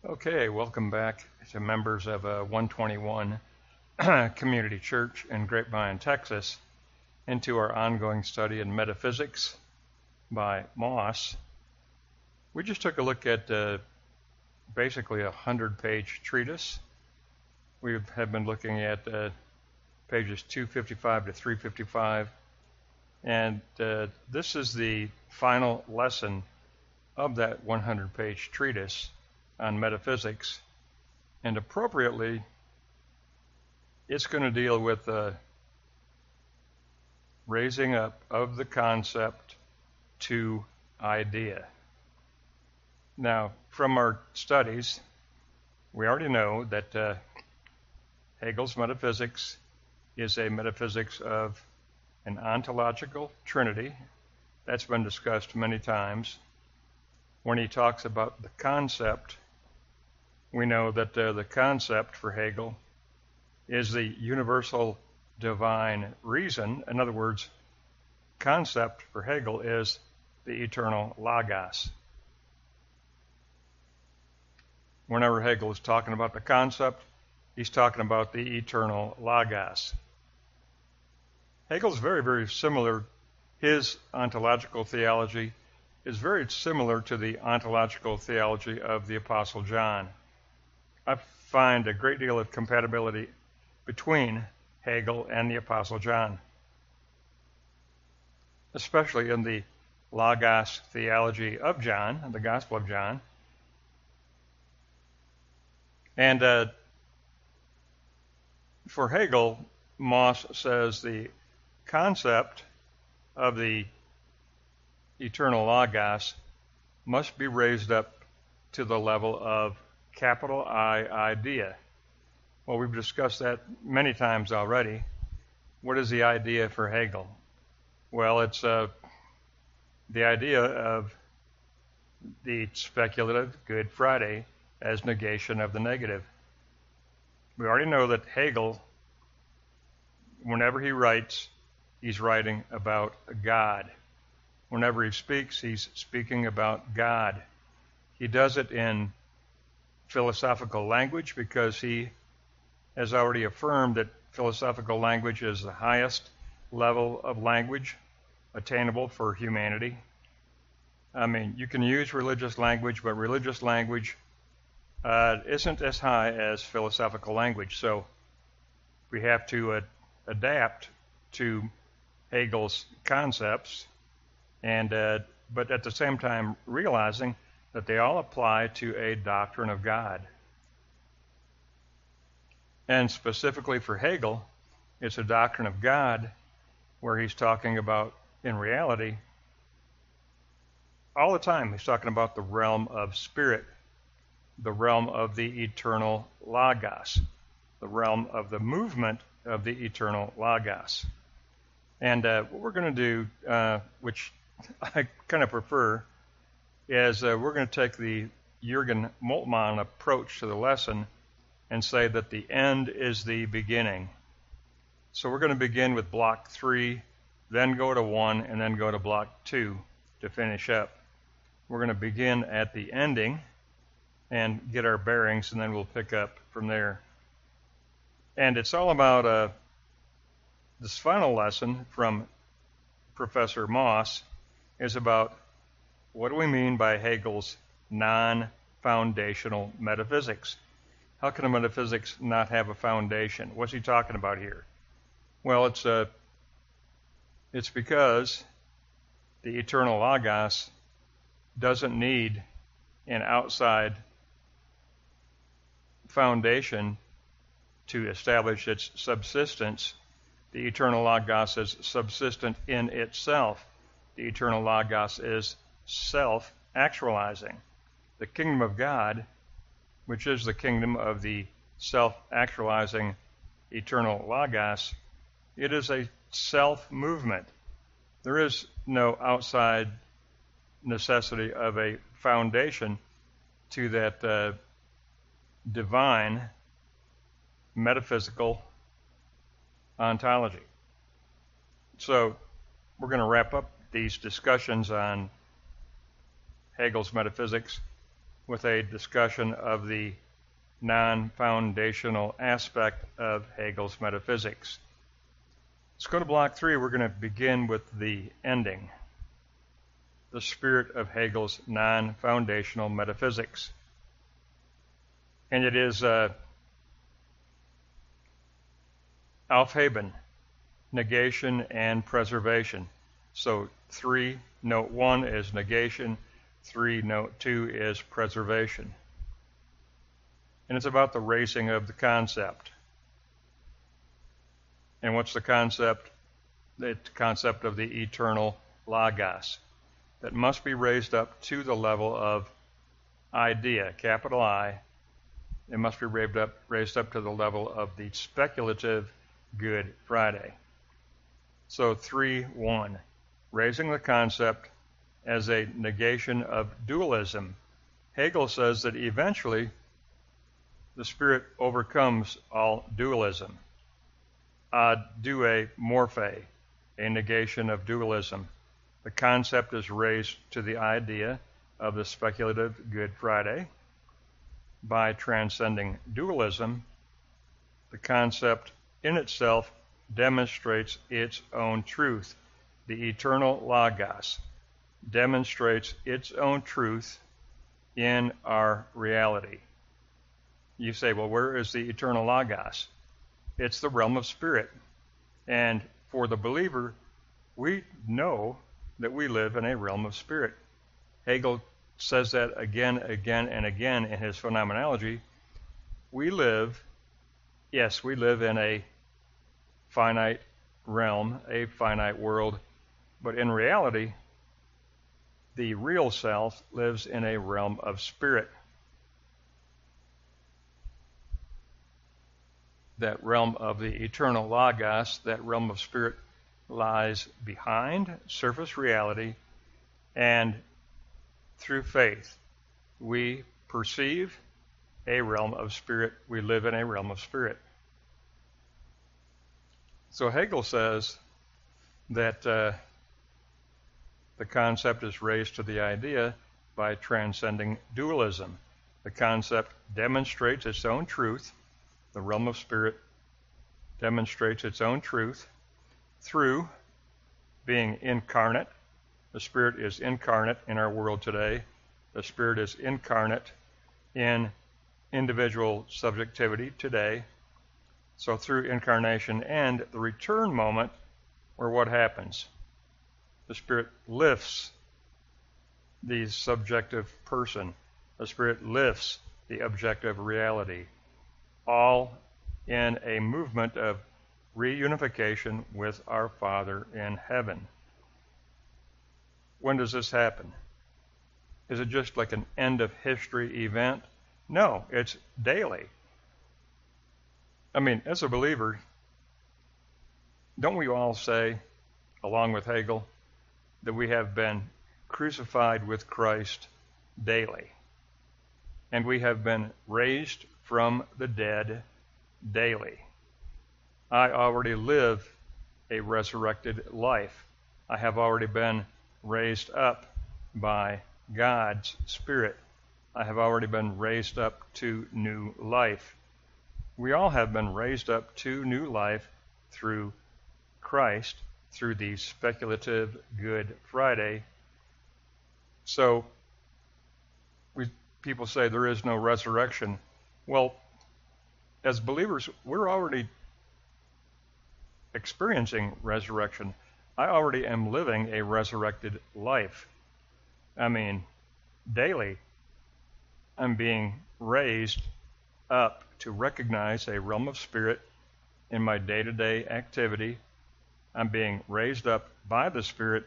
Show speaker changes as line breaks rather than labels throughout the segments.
Okay, welcome back to members of 121 Community Church in Grapevine, Texas, into our ongoing study in Metaphysics by Moss. We just took a look at basically a 100-page treatise. We have been looking at pages 255 to 355, and this is the final lesson of that 100-page treatise on metaphysics, and appropriately it's going to deal with raising up of the concept to idea. Now, from our studies, we already know that Hegel's metaphysics is a metaphysics of an ontological trinity. That's been discussed many times. When he talks about the concept, we know that the concept for Hegel is the universal divine reason. In other words, concept for Hegel is the eternal logos. Whenever Hegel is talking about the concept, he's talking about the eternal logos. Hegel's very, very similar. His ontological theology is very similar to the ontological theology of the Apostle John. I find a great deal of compatibility between Hegel and the Apostle John, especially in the Logos theology of John, the Gospel of John. And for Hegel, Moss says the concept of the eternal logos must be raised up to the level of capital I idea. Well, we've discussed that many times already. What is the idea for Hegel? Well, it's the idea of the speculative Good Friday as negation of the negative. We already know that Hegel, whenever he writes, he's writing about God. Whenever he speaks, he's speaking about God. He does it in philosophical language because he has already affirmed that philosophical language is the highest level of language attainable for humanity. I mean, you can use religious language, but religious language isn't as high as philosophical language. So we have to adapt to Hegel's concepts, and but at the same time realizing that they all apply to a doctrine of God. And specifically for Hegel, it's a doctrine of God where he's talking about, in reality, all the time he's talking about the realm of spirit, the realm of the eternal logos, the realm of the movement of the eternal logos. And what we're going to do, which I kind of prefer, is we're going to take the Jürgen Moltmann approach to the lesson and say that the end is the beginning. So we're going to begin with block 3, then go to 1, and then go to block 2 to finish up. We're going to begin at the ending and get our bearings, and then we'll pick up from there. And it's all about this final lesson from Professor Moss is about what do we mean by Hegel's non-foundational metaphysics? How can a metaphysics not have a foundation? What's he talking about here? Well, it's because the eternal logos doesn't need an outside foundation to establish its subsistence. The eternal logos is subsistent in itself. The eternal logos is self-actualizing. The kingdom of God, which is the kingdom of the self-actualizing eternal logos, it is a self-movement. There is no outside necessity of a foundation to that divine metaphysical ontology. So we're going to wrap up these discussions on Hegel's metaphysics with a discussion of the non-foundational aspect of Hegel's metaphysics. Let's go to block 3. We're going to begin with the ending, the spirit of Hegel's non-foundational metaphysics. And it is Aufheben, negation and preservation. So 3, note 1 is negation, 3, note 2 is preservation. And it's about the raising of the concept. And what's the concept? The concept of the eternal Logos that must be raised up to the level of idea, capital I. It must be raised up to the level of the speculative Good Friday. So 3:1, raising the concept as a negation of dualism. Hegel says that eventually the Spirit overcomes all dualism. Ad due morphe, a negation of dualism. The concept is raised to the idea of the speculative Good Friday. By transcending dualism, the concept in itself demonstrates its own truth. The eternal Logos demonstrates its own truth in our reality. You say, well, where is the eternal Logos? It's the realm of spirit. And for the believer, we know that we live in a realm of spirit. Hegel says that again and again in his phenomenology. We live in a finite realm, a finite world, but in reality, the real self lives in a realm of spirit. That realm of the eternal Logos, that realm of spirit, lies behind surface reality, and through faith, we perceive a realm of spirit. We live in a realm of spirit. So Hegel says that the concept is raised to the idea by transcending dualism. The concept demonstrates its own truth. The realm of spirit demonstrates its own truth through being incarnate. The Spirit is incarnate in our world today. The Spirit is incarnate in individual subjectivity today. So through incarnation and the return moment, where what happens? The Spirit lifts the subjective person. The Spirit lifts the objective reality, all in a movement of reunification with our Father in heaven. When does this happen? Is it just like an end of history event? No, it's daily. I mean, as a believer, don't we all say, along with Hegel, that we have been crucified with Christ daily, and we have been raised from the dead daily? I already live a resurrected life. I have already been raised up by God's Spirit. I have already been raised up to new life. We all have been raised up to new life through Christ, through the speculative Good Friday. So people say there is no resurrection. Well, as believers, we're already experiencing resurrection. I already am living a resurrected life. I mean, daily, I'm being raised up to recognize a realm of spirit in my day-to-day activity. I'm being raised up by the Spirit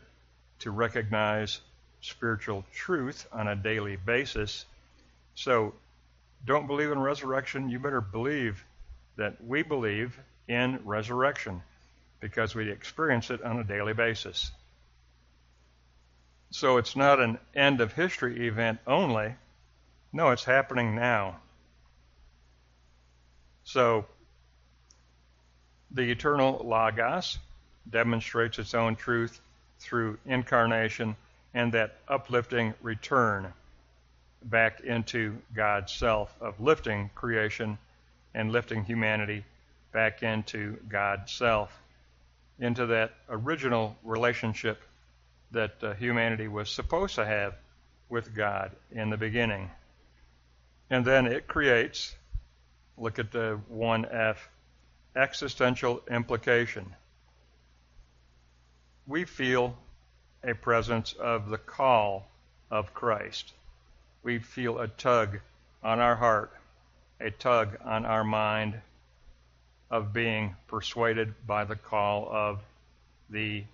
to recognize spiritual truth on a daily basis. So don't believe in resurrection. You better believe that we believe in resurrection, because we experience it on a daily basis. So it's not an end of history event only. No, it's happening now. So the eternal Logos demonstrates its own truth through incarnation and that uplifting return. back into God's self, of lifting creation and lifting humanity back into God's self, into that original relationship that humanity was supposed to have with God in the beginning. And then it creates, look at the 1F, existential implication. We feel a presence of the call of Christ. We feel a tug on our heart, a tug on our mind of being persuaded by the call of the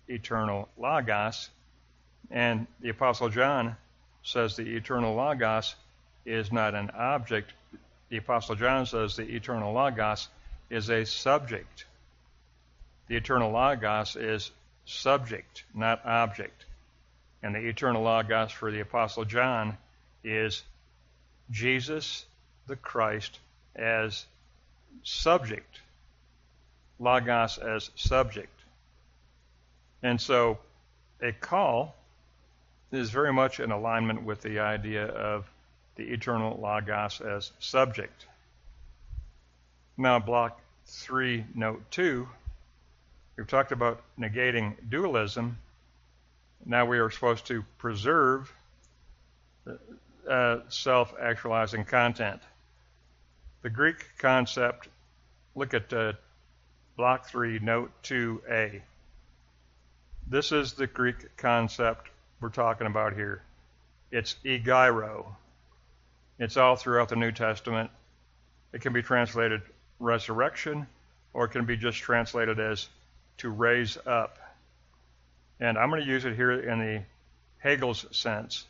eternal Logos. And the Apostle John says the eternal Logos is not an object. The Apostle John says the eternal Logos is a subject. The eternal Logos is subject, not object. And the eternal Logos for the Apostle John is Jesus the Christ as subject, Logos as subject. And so a call is very much in alignment with the idea of the eternal Logos as subject. Now, block 3, note 2, we've talked about negating dualism. Now we are supposed to preserve self-actualizing content. The Greek concept, look at block 3, note 2a. This is the Greek concept we're talking about here. It's egeiro. It's all throughout the New Testament. It can be translated resurrection, or it can be just translated as to raise up. And I'm going to use it here in the Hegel'S sense,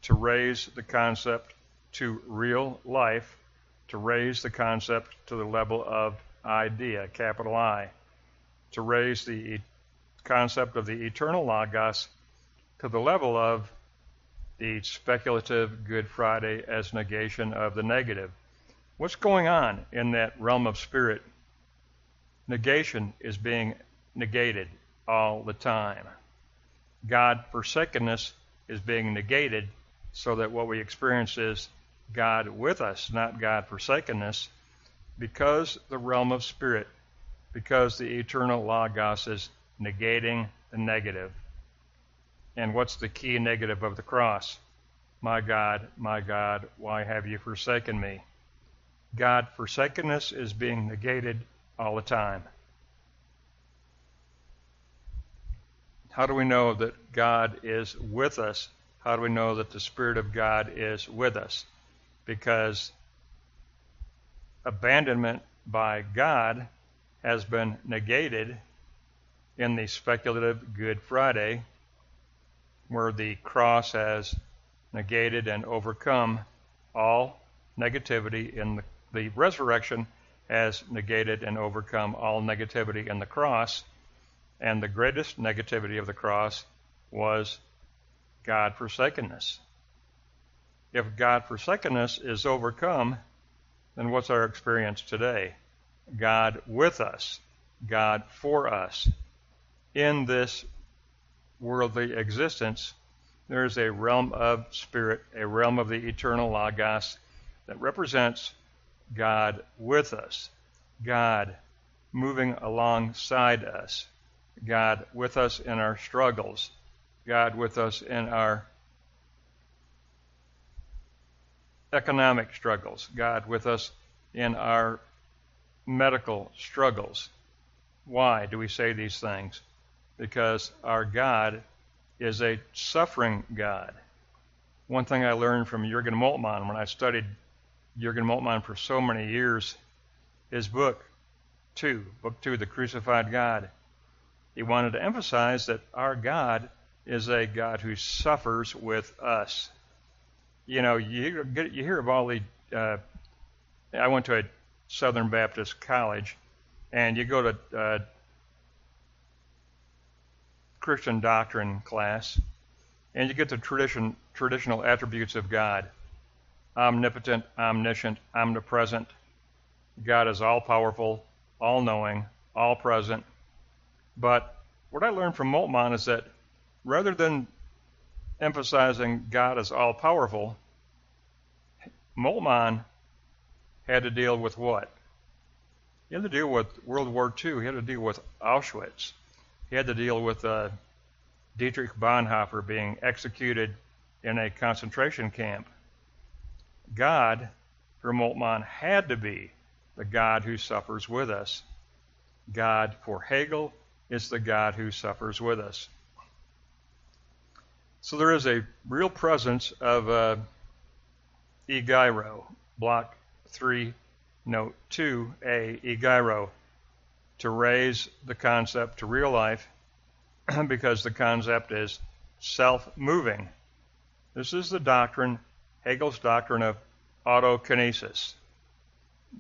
to raise the concept to real life, to raise the concept to the level of idea, capital I, to raise the concept of the eternal Logos to the level of the speculative Good Friday as negation of the negative. What's going on in that realm of spirit? Negation is being negated all the time. God-forsakenness is being negated so that what we experience is God with us, not God-forsakenness, because the realm of spirit, because the eternal Logos is negating the negative. And what's the key negative of the cross? My God, why have you forsaken me? God-forsakenness is being negated all the time. How do we know that God is with us? How do we know that the Spirit of God is with us? Because abandonment by God has been negated in the speculative Good Friday, where the cross has negated and overcome all negativity in the resurrection has negated and overcome all negativity in the cross. And the greatest negativity of the cross was God-forsakenness. If God-forsakenness is overcome, then what's our experience today? God with us, God for us. In this worldly existence, there is a realm of spirit, a realm of the eternal Logos that represents God with us, God moving alongside us, God with us in our struggles, God with us in our economic struggles, God with us in our medical struggles. Why do we say these things? Because our God is a suffering God. One thing I learned from Jürgen Moltmann when I studied Jürgen Moltmann for so many years, his book 2, The Crucified God, he wanted to emphasize that our God is a God who suffers with us. You know, you hear of all the, I went to a Southern Baptist college, and you go to Christian doctrine class, and you get the traditional attributes of God. Omnipotent, omniscient, omnipresent. God is all-powerful, all-knowing, all-present. But what I learned from Moltmann is that rather than emphasizing God as all-powerful, Moltmann had to deal with what? He had to deal with World War II. He had to deal with Auschwitz. He had to deal with Dietrich Bonhoeffer being executed in a concentration camp. God, for Moltmann, had to be the God who suffers with us. God, for Hegel, is the God who suffers with us. So there is a real presence of egeiro, block 3, note 2a, egeiro, to raise the concept to real life because the concept is self-moving. This is the doctrine, Hegel's doctrine of Auto-Kenesis.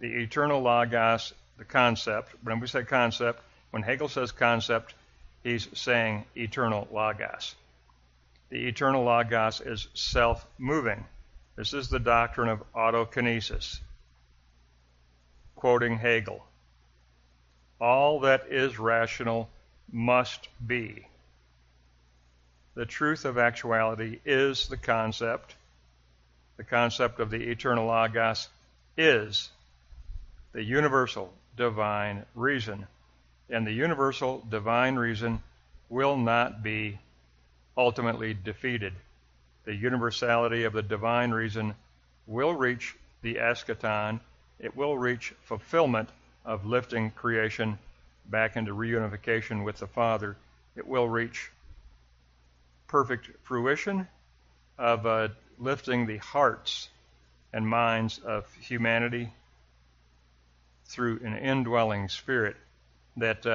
The eternal logos, the concept. When we say concept, when Hegel says concept, he's saying eternal logos. The eternal logos is self-moving. This is the doctrine of Auto-Kenesis. Quoting Hegel, all that is rational must be. The truth of actuality is the concept. The concept of the eternal logos is the universal divine reason. And the universal divine reason will not be ultimately defeated. The universality of the divine reason will reach the eschaton. It will reach fulfillment of lifting creation back into reunification with the Father. It will reach perfect fruition of lifting the hearts and minds of humanity through an indwelling spirit that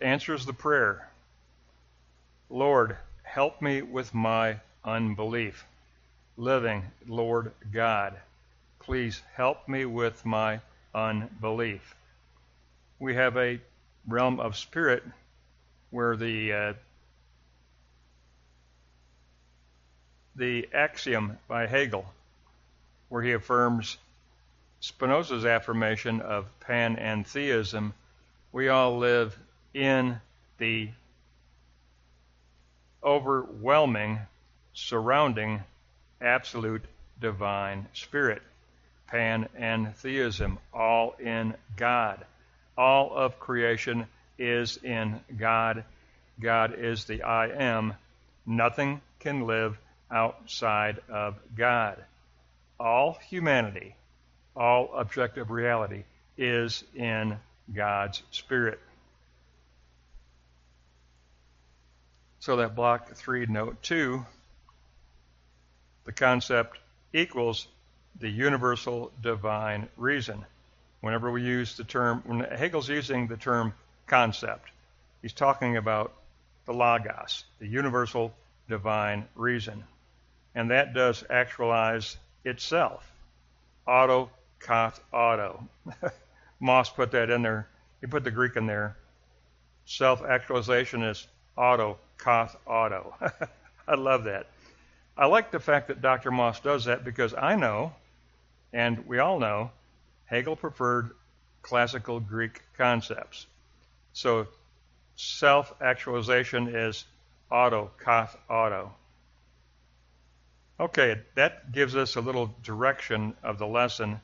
answers the prayer, Lord, help me with my unbelief. Living Lord God, please help me with my unbelief. We have a realm of spirit where the axiom by Hegel, where he affirms Spinoza's affirmation of panentheism, we all live in the overwhelming, surrounding, absolute divine spirit. Panentheism, all in God. All of creation is in God. God is the I am. Nothing can live outside of God. All humanity, all objective reality is in God's Spirit. So that block 3, note 2, the concept equals the universal divine reason. Whenever we use the term, when Hegel's using the term concept, he's talking about the logos, the universal divine reason. And that does actualize itself. Auto, kath, auto. Moss put that in there. He put the Greek in there. Self-actualization is auto, kath, auto. I love that. I like the fact that Dr. Moss does that because I know, and we all know, Hegel preferred classical Greek concepts. So self-actualization is auto, kath, auto. Okay, that gives us a little direction of the lesson.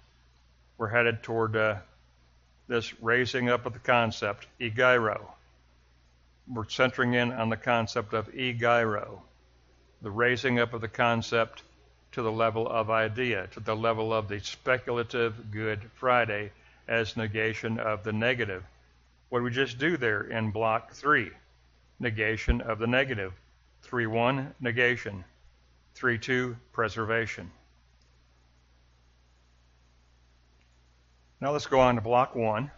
We're headed toward this raising up of the concept, egeiro. We're centering in on the concept of egeiro, the raising up of the concept to the level of idea, to the level of the speculative Good Friday as negation of the negative. What did we just do there in block 3? Negation of the negative. 3.1, negation. 3.2, preservation. Now let's go on to block 1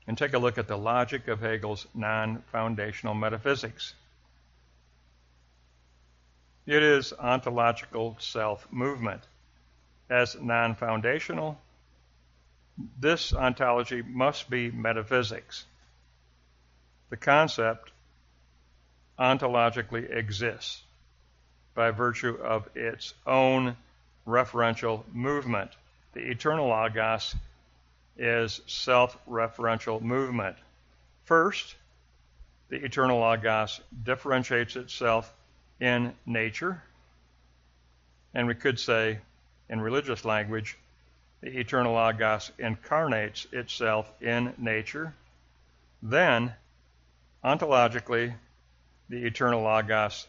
and take a look at the logic of Hegel's non-foundational metaphysics. It is ontological self-movement. As non-foundational, this ontology must be metaphysics. The concept ontologically exists by virtue of its own referential movement. The eternal logos is self-referential movement. First, the eternal Logos differentiates itself in nature, and we could say, in religious language, the eternal Logos incarnates itself in nature. Then, ontologically, the eternal Logos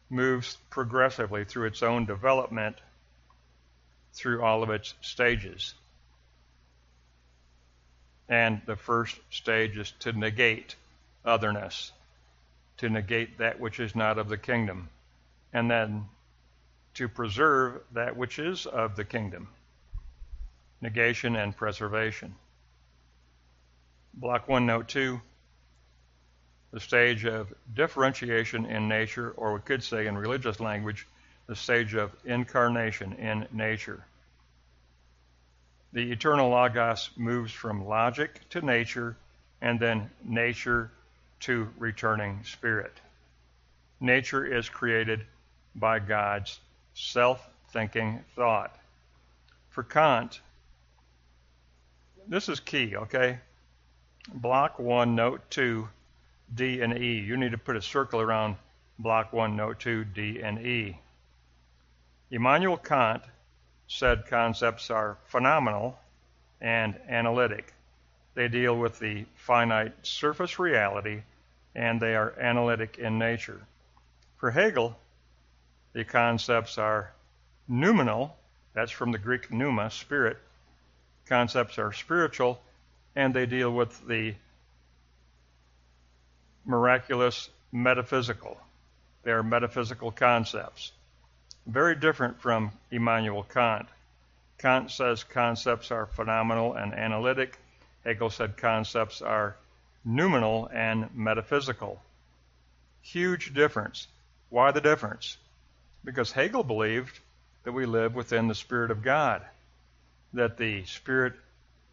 moves progressively through its own development through all of its stages. And the first stage is to negate otherness, to negate that which is not of the kingdom, and then to preserve that which is of the kingdom. Negation and preservation. Block 1, Note 2, the stage of differentiation in nature, or we could say in religious language, the stage of incarnation in nature. The eternal Logos moves from logic to nature, and then nature to returning spirit. Nature is created by God's self-thinking thought. For Kant, this is key, okay? Block 1, Note 2, D and E. You need to put a circle around Block 1, Note 2, D and E. Immanuel Kant said concepts are phenomenal and analytic. They deal with the finite surface reality, and they are analytic in nature. For Hegel, the concepts are noumenal, that's from the Greek pneuma, spirit. Concepts are spiritual, and they deal with the miraculous metaphysical. They are metaphysical concepts. Very different from Immanuel Kant. Kant says concepts are phenomenal and analytic. Hegel said concepts are noumenal and metaphysical. Huge difference. Why the difference? Because Hegel believed that we live within the Spirit of God, that the Spirit,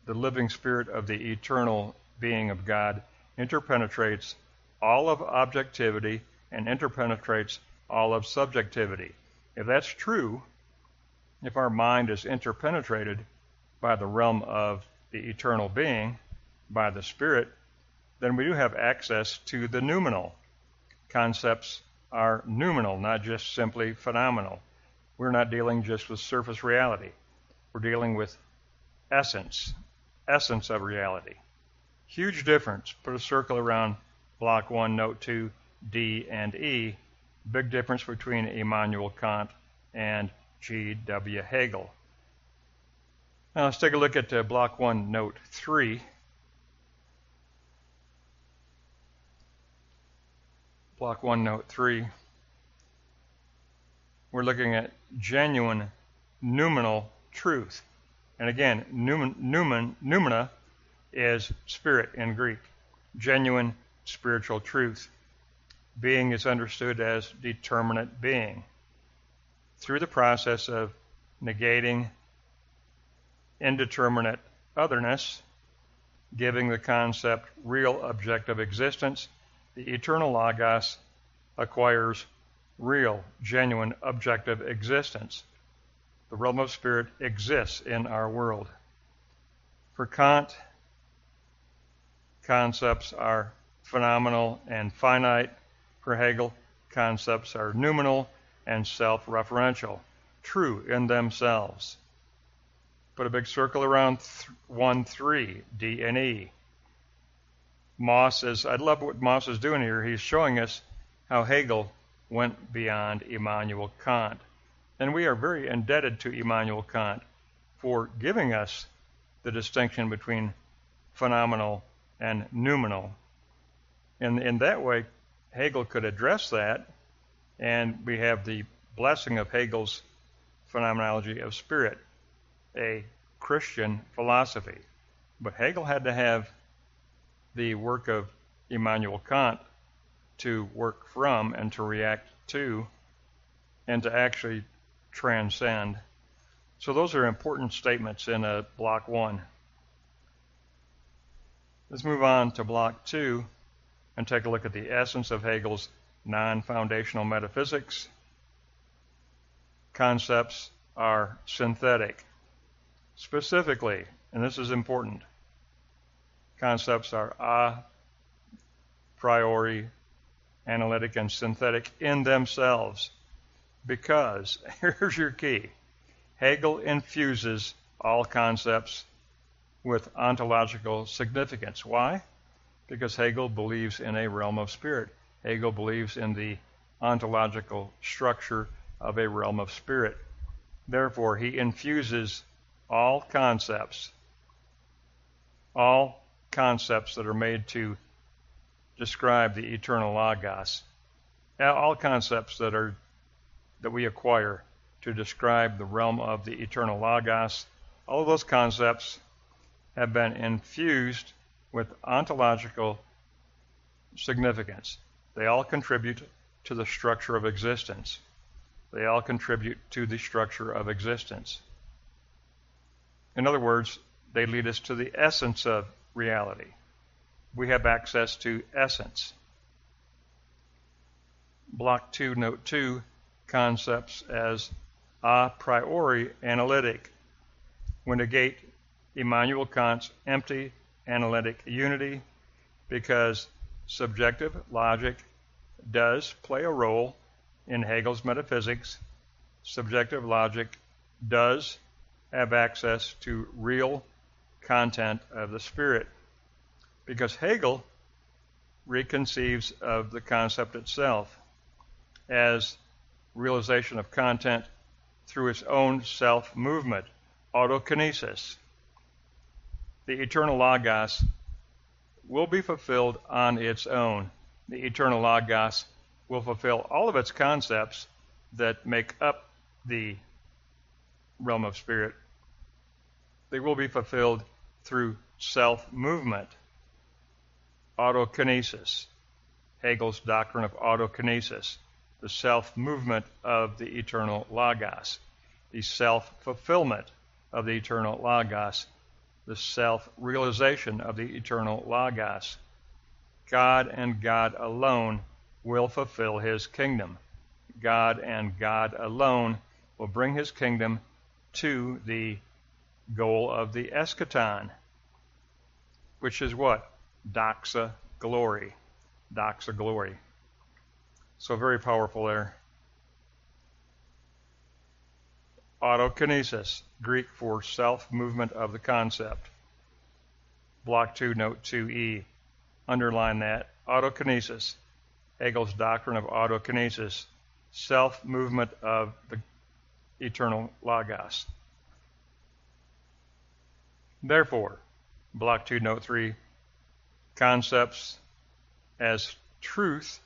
the living Spirit of the eternal being of God, interpenetrates all of objectivity and interpenetrates all of subjectivity. If that's true, if our mind is interpenetrated by the realm of the eternal being, by the Spirit, then we do have access to the noumenal. Concepts are noumenal, not just simply phenomenal. We're not dealing just with surface reality. We're dealing with essence of reality. Huge difference. Put a circle around Block 1, Note 2, D and E. Big difference between Immanuel Kant and G.W. Hegel. Now let's take a look at Block 1, Note 3. Block 1, Note 3. We're looking at genuine noumenal truth. And again, noumena is spirit in Greek. Genuine spiritual truth. Being is understood as determinate being. Through the process of negating indeterminate otherness, giving the concept real objective existence, the eternal Logos acquires real, genuine, objective existence. The realm of spirit exists in our world. For Kant, concepts are phenomenal and finite. For Hegel, concepts are noumenal and self-referential, true in themselves. Put a big circle around 1-3, D and E. I love what Moss is doing here. He's showing us how Hegel went beyond Immanuel Kant. And we are very indebted to Immanuel Kant for giving us the distinction between phenomenal and noumenal. And in that way, Hegel could address that, and we have the blessing of Hegel's phenomenology of spirit, a Christian philosophy. But Hegel had to have the work of Immanuel Kant to work from and to react to and to actually transcend. So those are important statements in Block 1. Let's move on to Block 2 and take a look at the essence of Hegel's non-foundational metaphysics. Concepts are synthetic. Specifically, and this is important, concepts are priori, analytic, and synthetic in themselves. Because, here's your key, Hegel infuses all concepts with ontological significance. Why? Because Hegel believes in a realm of spirit. Hegel believes in the ontological structure of a realm of spirit. Therefore, he infuses all concepts that are made to describe the eternal Logos, all concepts that we acquire to describe the realm of the eternal Logos, all of those concepts have been infused with ontological significance. They all contribute to the structure of existence. They all contribute to the structure of existence. In other words, they lead us to the essence of reality. We have access to essence. Block 2, note 2, concepts as a priori analytic will negate Immanuel Kant's empty analytic unity, because subjective logic does play a role in Hegel's metaphysics. Subjective logic does have access to real content of the spirit, because Hegel reconceives of the concept itself as realization of content through its own self-movement, Auto-Kenesis. The eternal Logos will be fulfilled on its own. The eternal Logos will fulfill all of its concepts that make up the realm of spirit. They will be fulfilled through self-movement, Auto-Kenesis, Hegel's doctrine of Auto-Kenesis, the self-movement of the eternal Logos, the self-fulfillment of the eternal Logos, the self-realization of the eternal Logos. God and God alone will fulfill his kingdom. God and God alone will bring his kingdom to the goal of the eschaton, which is what? Doxa glory. Doxa glory. So very powerful there. Auto-Kenesis, Greek for self-movement of the concept. Block 2, note 2e. Underline that. Auto-Kenesis, Hegel's doctrine of Auto-Kenesis, self-movement of the eternal Logos. Therefore, Block 2, note 3, concepts as truth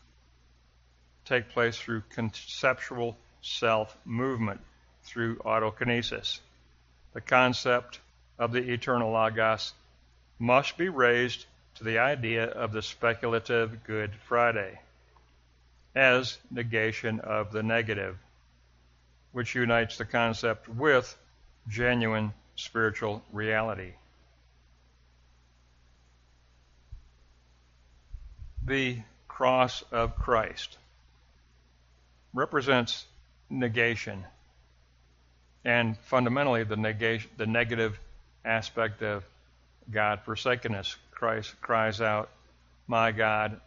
take place through conceptual self-movement, through Auto-Kenesis. The concept of the eternal Logos must be raised to the idea of the speculative Good Friday as negation of the negative, which unites the concept with genuine spiritual reality. The cross of Christ represents negation, and fundamentally the negative aspect of God forsakenness. Christ cries out, my God,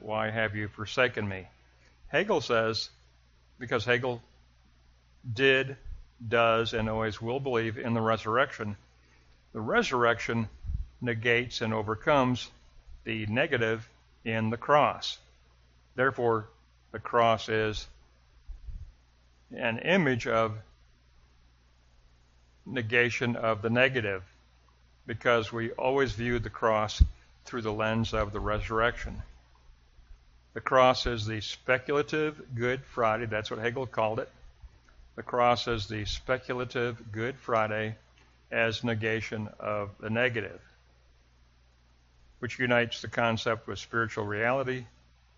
why have you forsaken me?" Hegel says, because Hegel did, does, and always will believe in the resurrection negates and overcomes the negative in the cross. Therefore, the cross is an image of negation of the negative, because we always view the cross through the lens of the resurrection. The cross is the speculative Good Friday. That's what Hegel called it. The cross is the speculative Good Friday as negation of the negative, which unites the concept with spiritual reality,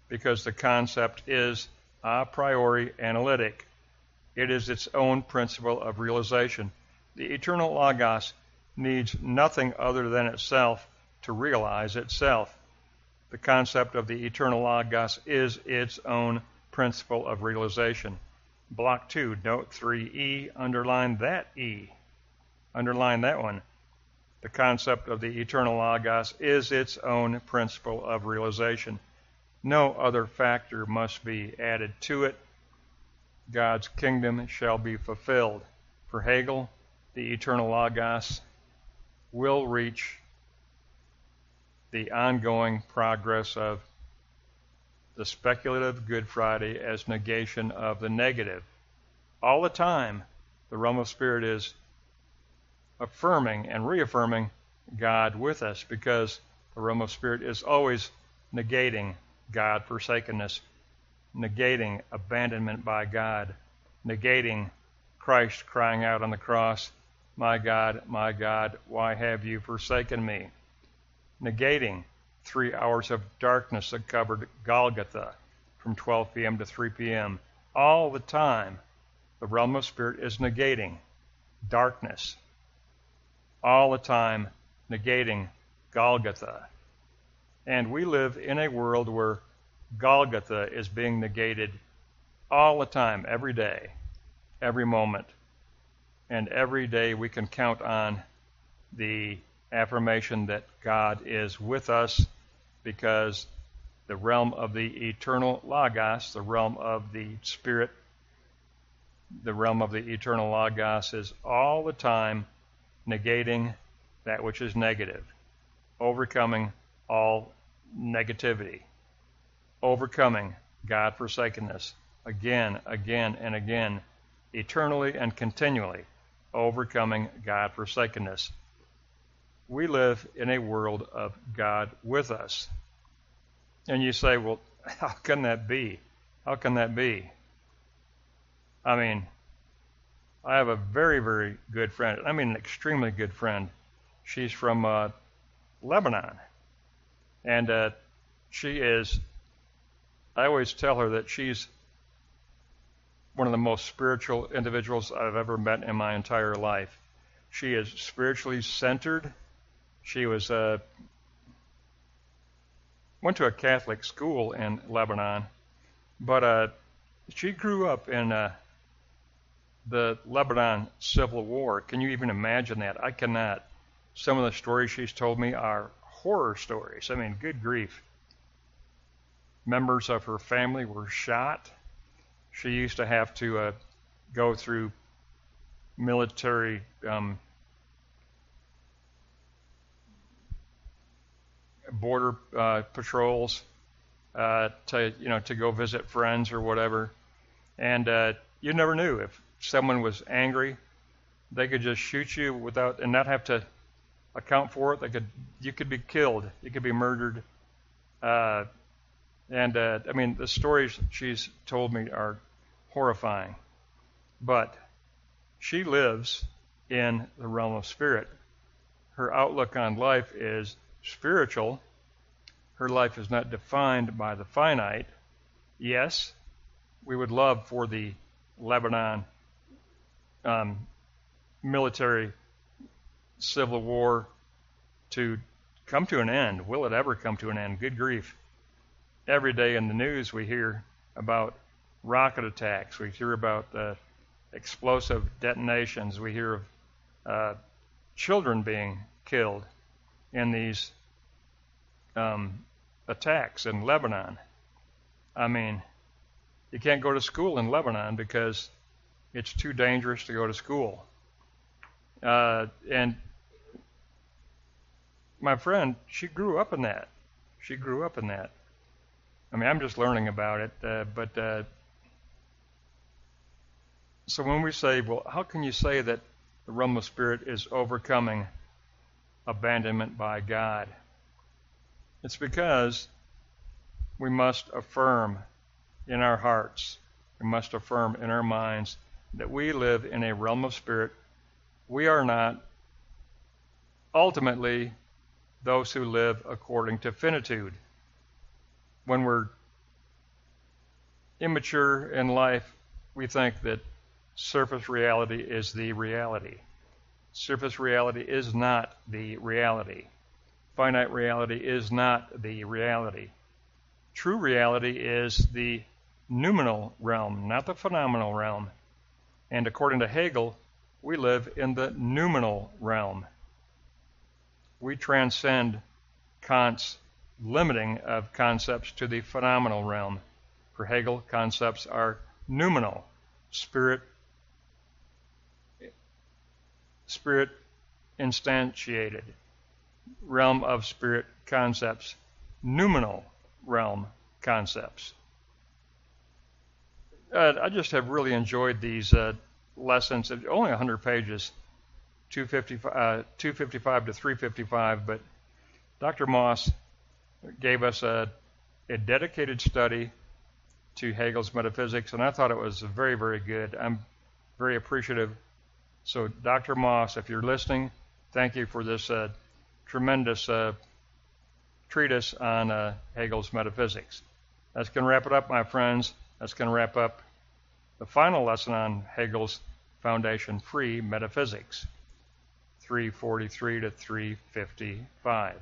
because the concept is a priori analytic. It is its own principle of realization. The eternal Logos needs nothing other than itself to realize itself. The concept of the eternal Logos is its own principle of realization. Block 2, note 3e, underline that E. Underline that one. The concept of the eternal Logos is its own principle of realization. No other factor must be added to it. God's kingdom shall be fulfilled. For Hegel, the eternal Logos will reach the ongoing progress of the speculative Good Friday as negation of the negative. All the time, the realm of spirit is affirming and reaffirming God with us, because the realm of spirit is always negating God-forsakenness, negating abandonment by God, negating Christ crying out on the cross, my God, why have you forsaken me?" Negating 3 hours of darkness that covered Golgotha from 12 p.m. to 3 p.m. All the time, the realm of spirit is negating darkness. All the time, negating Golgotha. And we live in a world where Golgotha is being negated all the time, every day, every moment. And every day we can count on the affirmation that God is with us, because the realm of the eternal Logos, the realm of the Spirit, the realm of the eternal Logos is all the time negating that which is negative, overcoming all negativity, overcoming God-forsakenness again, and again, eternally and continually, overcoming God-forsakenness. We live in a world of God with us. And you say, well, how can that be? How can that be? I mean, I have a very, very good friend. I mean, an extremely good friend. She's from Lebanon. And she is, I always tell her that she's one of the most spiritual individuals I've ever met in my entire life. She is spiritually centered. She was went to a Catholic school in Lebanon, but she grew up in the Lebanon Civil War. Can you even imagine that? I cannot. Some of the stories she's told me are horror stories. I mean, good grief. Members of her family were shot. She used to have to go through military border patrols to go visit friends or whatever, and you never knew if someone was angry, they could just shoot you without and not have to account for it. You could be killed, you could be murdered, I mean, the stories she's told me are horrifying, but she lives in the realm of spirit. Her outlook on life is spiritual. Her life is not defined by the finite. Yes, we would love for the Lebanon military civil war to come to an end. Will it ever come to an end? Good grief. Every day in the news we hear about rocket attacks. We hear about explosive detonations. We hear of children being killed in these attacks in Lebanon. I mean, you can't go to school in Lebanon because it's too dangerous to go to school. And my friend, she grew up in that. She grew up in that. I mean, I'm just learning about it, but so when we say, well, how can you say that the realm of spirit is overcoming abandonment by God? It's because we must affirm in our hearts, we must affirm in our minds that we live in a realm of spirit. We are not ultimately those who live according to finitude. When we're immature in life, we think that surface reality is the reality. Surface reality is not the reality. Finite reality is not the reality. True reality is the noumenal realm, not the phenomenal realm. And according to Hegel, we live in the noumenal realm. we transcend Kant's limiting of concepts to the phenomenal realm. For Hegel, concepts are noumenal, spirit instantiated, realm of spirit concepts, noumenal realm concepts. I just have really enjoyed these lessons. It's only 100 pages, 255 to 355, but Dr. Moss gave us a dedicated study to Hegel's Metaphysics, and I thought it was very, very good. I'm very appreciative. So, Dr. Moss, if you're listening, thank you for this tremendous treatise on Hegel's Metaphysics. That's going to wrap it up, my friends. That's going to wrap up the final lesson on Hegel's foundation-free metaphysics, 343 to 355.